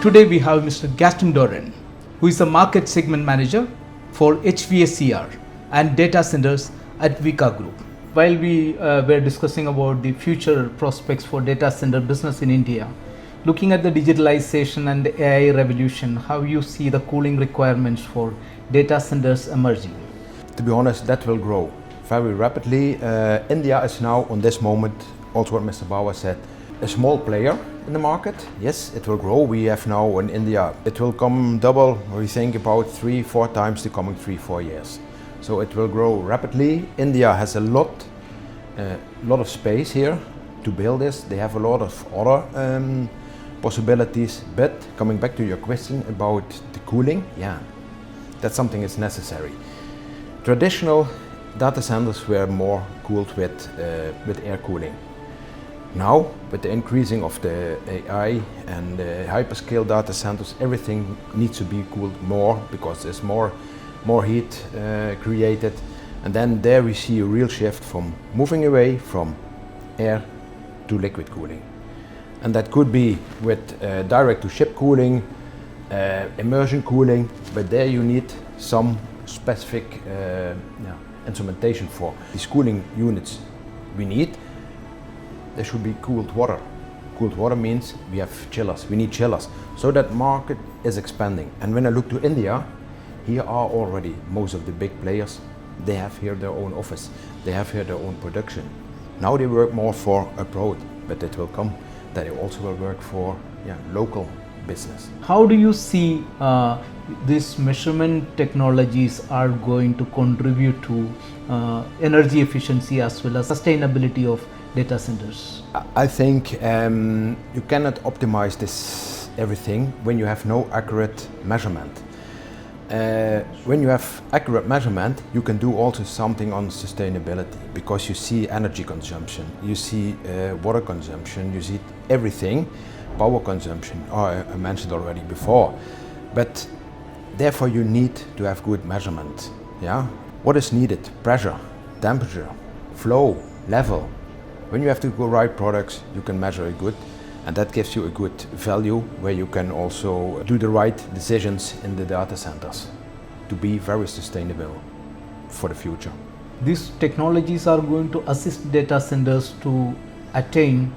Today we have Mr. Gaston Dorren, who is the market segment manager for HVAC and data centers at WIKA Group. While we were discussing about the future prospects for data center business in India, looking at the digitalization and the AI revolution, how you see the cooling requirements for data centers emerging? To be honest, that will grow very rapidly. India is now, on this moment, also what Mr. Bauer said, a small player in the market. Yes, it will grow. We have now in India, it will come double, we think about 3-4 times the coming 3-4 years. So it will grow rapidly. India has a lot of space here to build this. They have a lot of other possibilities, but coming back to your question about the cooling, yeah, that's something that's necessary. Traditional data centers were more cooled with air cooling. Now, with the increasing of the AI and the hyperscale data centers, everything needs to be cooled more because there's more heat created. And then there we see a real shift from moving away from air to liquid cooling. And that could be with direct-to-chip cooling, immersion cooling, but there you need some specific instrumentation for these cooling units we need. There should be cooled water. Cooled water means we have chillers, we need chillers. So that market is expanding. And when I look to India, here are already most of the big players. They have here their own office, they have here their own production. Now they work more for abroad, but it will come that they also will work for local business. How do you see these measurement technologies are going to contribute to energy efficiency as well as sustainability of data centers? I think you cannot optimize this everything when you have no accurate measurement. When you have accurate measurement, you can do also something on sustainability because you see energy consumption, you see water consumption, you see everything, power consumption, I mentioned already before. But therefore you need to have good measurement. Yeah? What is needed? Pressure, temperature, flow, level. When you have the right products, you can measure it good, and that gives you a good value where you can also do the right decisions in the data centers to be very sustainable for the future. These technologies are going to assist data centers to attain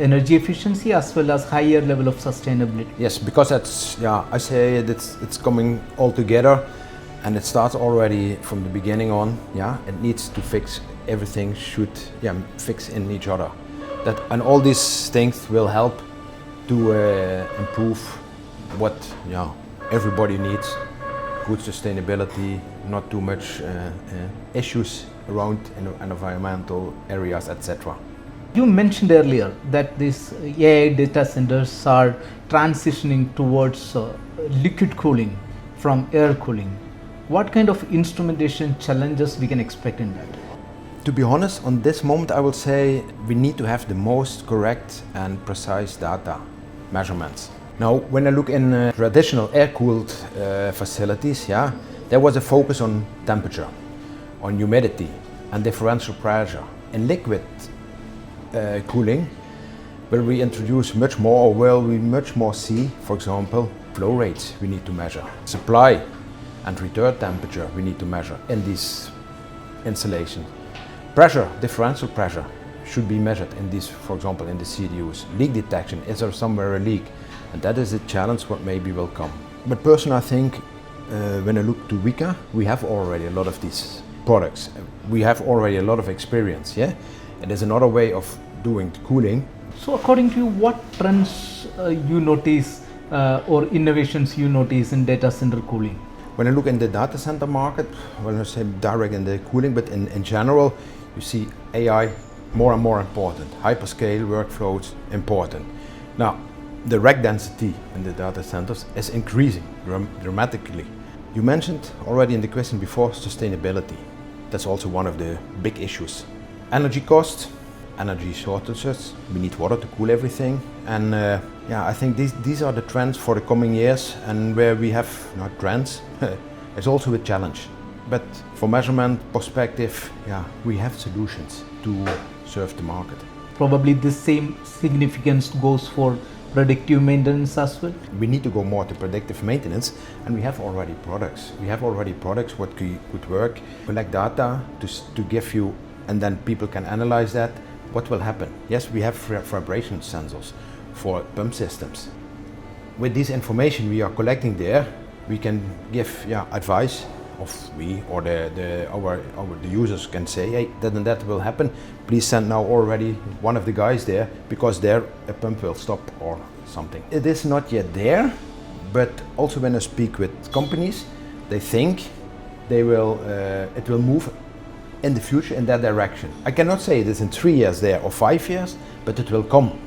energy efficiency as well as higher level of sustainability. Yes, because that's, I say it's coming all together, and it starts already from the beginning on. Yeah, it needs to fix everything, should fix in each other. And all these things will help to improve what everybody needs. Good sustainability, not too much issues around environmental areas, etc. You mentioned earlier that these AI data centers are transitioning towards liquid cooling from air cooling. What kind of instrumentation challenges we can expect in that? To be honest, on this moment I will say we need to have the most correct and precise data measurements. Now, when I look in traditional air-cooled facilities, there was a focus on temperature, on humidity and differential pressure. In liquid cooling, will we introduce much more, or will we much more see, for example, flow rates we need to measure, supply and return temperature we need to measure in these installations. Pressure, differential pressure, should be measured in these, for example, in the CDUs. Leak detection, is there somewhere a leak? And that is a challenge what maybe will come. But personally, I think when I look to WIKA, we have already a lot of these products. We have already a lot of experience, And there's another way of doing the cooling. So according to you, what trends you notice or innovations you notice in data center cooling? When I look in the data center market, well, I say direct in the cooling, but in general, you see AI more and more important. Hyperscale workflows important. Now, the rack density in the data centers is increasing dramatically. You mentioned already in the question before sustainability. That's also one of the big issues. Energy costs, energy shortages. We need water to cool everything. And I think these are the trends for the coming years, and where we have not trends, it's also a challenge. But from measurement perspective, we have solutions to serve the market. Probably the same significance goes for predictive maintenance as well? We need to go more to predictive maintenance, and we have already products. We have already products what could work, collect data to give you, and then people can analyze that. What will happen? Yes, we have vibration sensors for pump systems. With this information we are collecting there, we can give advice of we or the users can say, hey, that and that will happen. Please send now already one of the guys there because there a pump will stop or something. It is not yet there, but also when I speak with companies, they think they will it will move in the future in that direction. I cannot say it is in 3 years there or 5 years, but it will come.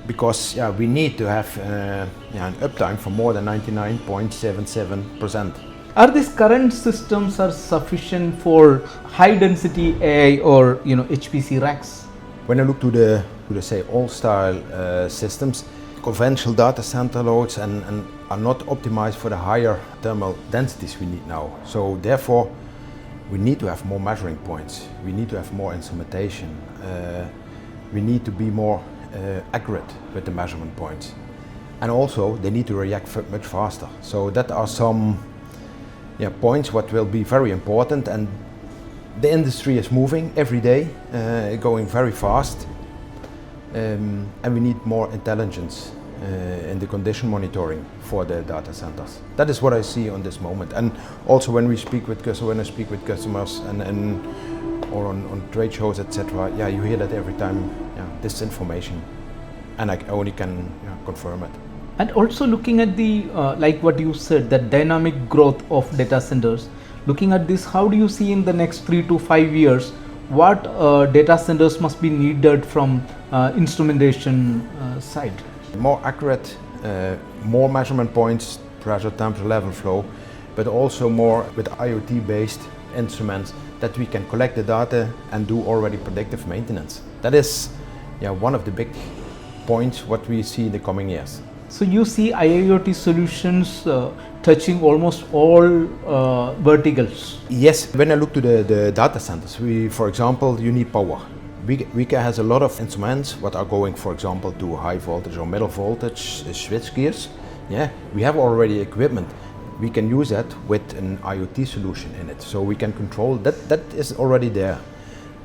Because we need to have an uptime for more than 99.77%. Are these current systems are sufficient for high density AI or HPC racks? When I look to the say old style systems, conventional data center loads and are not optimized for the higher thermal densities we need now. So therefore, we need to have more measuring points. We need to have more instrumentation. We need to be more accurate with the measurement points. And also, they need to react much faster. So that are some points what will be very important. And the industry is moving every day, going very fast. And we need more intelligence in the condition monitoring for the data centers. That is what I see on this moment. And also when I speak with customers or on trade shows, etc. You hear that every time. This information, and I only can confirm it. And also looking at the like what you said, the dynamic growth of data centers. Looking at this, how do you see in the next 3 to 5 years what data centers must be needed from instrumentation side? More accurate, more measurement points, pressure, temperature, level, flow, but also more with IoT-based instruments that we can collect the data and do already predictive maintenance. That is one of the big points what we see in the coming years. So you see IoT solutions touching almost all verticals? Yes, when I look to the data centers, for example, you need power. WIKA has a lot of instruments what are going, for example, to high voltage or middle voltage switch gears. We have already equipment. We can use that with an IoT solution in it, so we can control that. That is already there.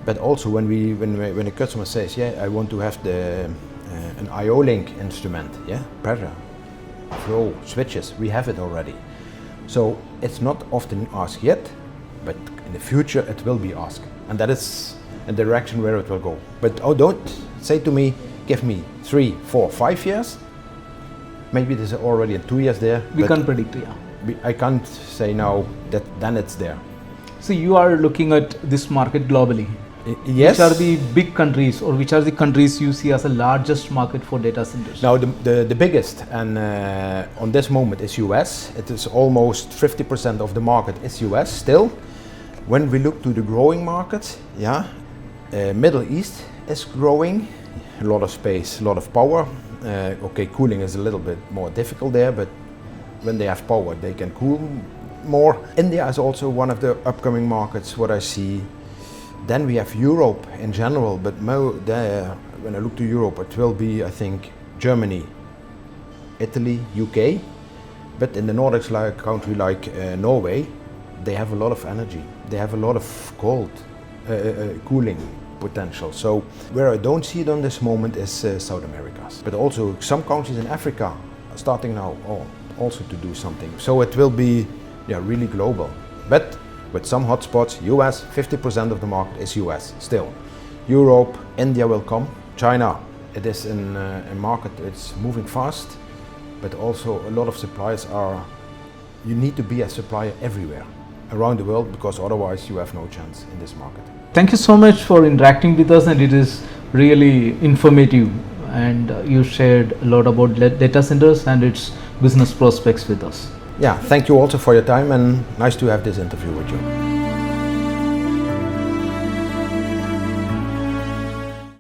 But also when a customer says, I want to have an IO-Link instrument, pressure, flow, switches, we have it already. So it's not often asked yet, but in the future it will be asked, and that is a direction where it will go. But don't say to me, give me 3, 4, 5 years. Maybe it is already in 2 years there. We can't predict, I can't say now that then it's there. So you are looking at this market globally. Yes. Which are the big countries, or which are the countries you see as the largest market for data centers? Now the biggest, and on this moment, is US. It is almost 50% of the market is US still. When we look to the growing markets, Middle East is growing. A lot of space, a lot of power. Cooling is a little bit more difficult there, but when they have power, they can cool more. India is also one of the upcoming markets, what I see. Then we have Europe in general, but when I look to Europe, it will be, I think, Germany, Italy, UK. But in the Nordics, like a country like Norway, they have a lot of energy. They have a lot of cooling potential. So where I don't see it on this moment is South America. But also some countries in Africa are starting now also to do something. So it will be really global. But with some hotspots, US, 50% of the market is US still. Europe, India will come. China, it is a market, it's moving fast, but also a lot of suppliers you need to be a supplier everywhere around the world, because otherwise you have no chance in this market. Thank you so much for interacting with us, and it is really informative, and you shared a lot about data centers and its business prospects with us. Thank you also for your time, and nice to have this interview with you.